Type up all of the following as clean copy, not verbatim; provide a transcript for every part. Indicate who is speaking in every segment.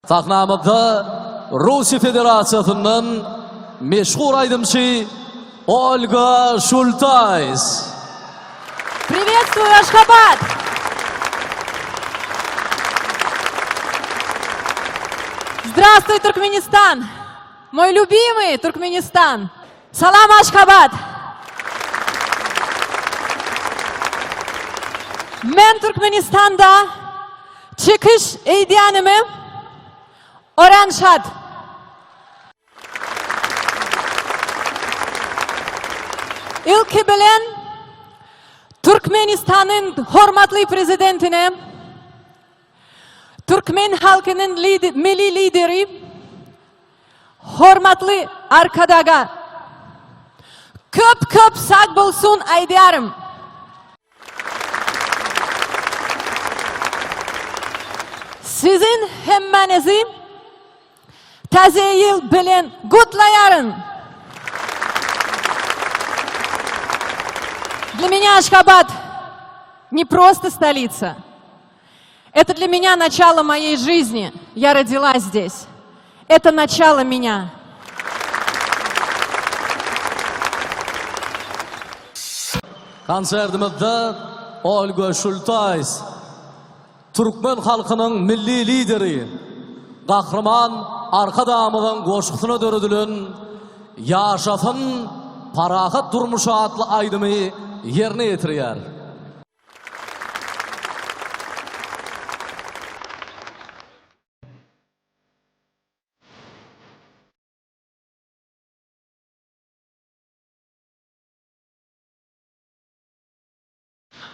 Speaker 1: Sahnamızda Rusya Federasyası'ndan meşhur aydımçı Olga Шультайс.
Speaker 2: Приветствую, Ашхабад! Здравствуй, Туркменистан! Мой любимый Туркменистан! Салам, Ашхабад! Men Turkmenistan'da çıkış eydiyanımı Oranşad. İlki bilen Türkmenistan'ın hürmetli prezidentine, Türkmen halkının milli lideri, hürmetli arkadaga köp sağ bulsun aydiyarım. Sizin hemmenizi taze yıl bilen kutlayarım. Для меня Ашхабад не просто столица. Это для меня начало моей жизни. Я родилась здесь. Это начало меня.
Speaker 1: Konsertimizde Olga Şultayс, Türkmen halkının milli lideri, kahraman arka damının koşkusuna dörüdülün Yaşasın Parahat Durmuşu adlı aydımı yerine getiriyor.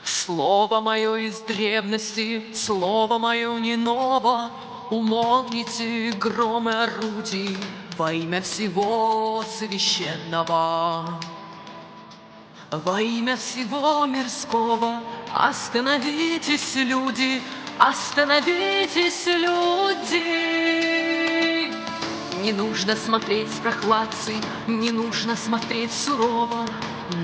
Speaker 3: Слово мое из древности, слово мое не ново. Умолкните громы орудий во имя всего священного. Во имя всего мирского остановитесь, люди, остановитесь, люди. Не нужно смотреть с прохладцей, не нужно смотреть сурово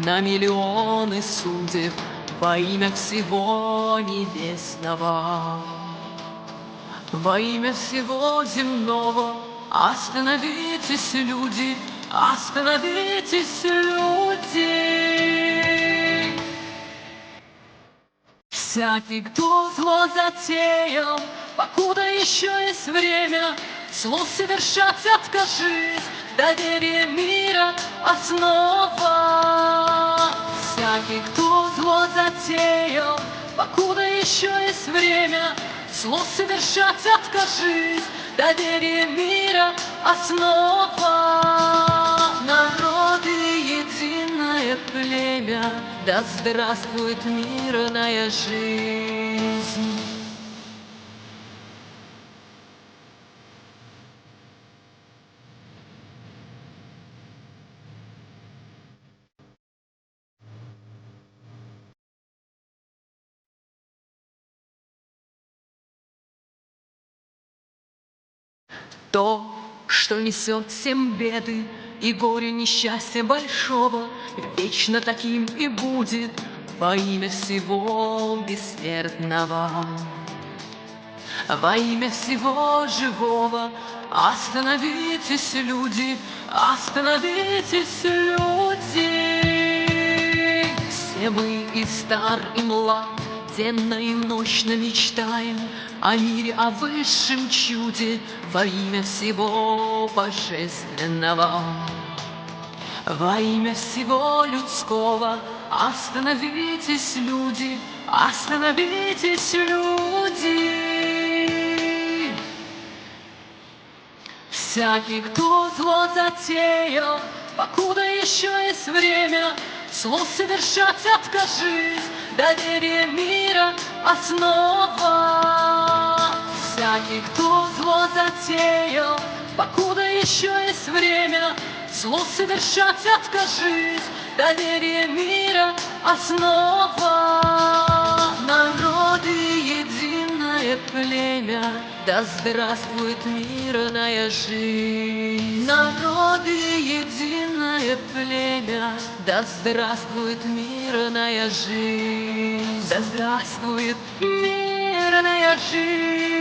Speaker 3: на миллионы судеб во имя всего небесного. Во имя всего земного остановитесь, люди, остановитесь, люди. Всякий, кто зло затеял, покуда еще есть время, зло совершать откажись, доверие мира основа. Всякий, кто зло затеял, покуда еще есть время, зло совершать откажись, доверие мира основа. Народы единое племя, да здравствует мирная жизнь. То, что несет всем беды и горе несчастья большого, вечно таким и будет во имя всего бессмертного. Во имя всего живого остановитесь, люди, остановитесь, люди. Все мы и стар, и млад, денно и ночно мечтаем о мире, о высшем чуде во имя всего божественного. Во имя всего людского остановитесь, люди, остановитесь, люди. Всякий, кто зло затеял, покуда еще есть время, зло совершать откажись, доверие мира основа. Всякий, кто зло затеял, покуда еще есть время, зло совершать откажись, доверие мира основа. Народы единое племя, да здравствует мирная жизнь. Народы единое племя, да здравствует мирная жизнь. Да здравствует мирная жизнь.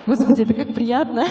Speaker 2: Господи, это как приятно.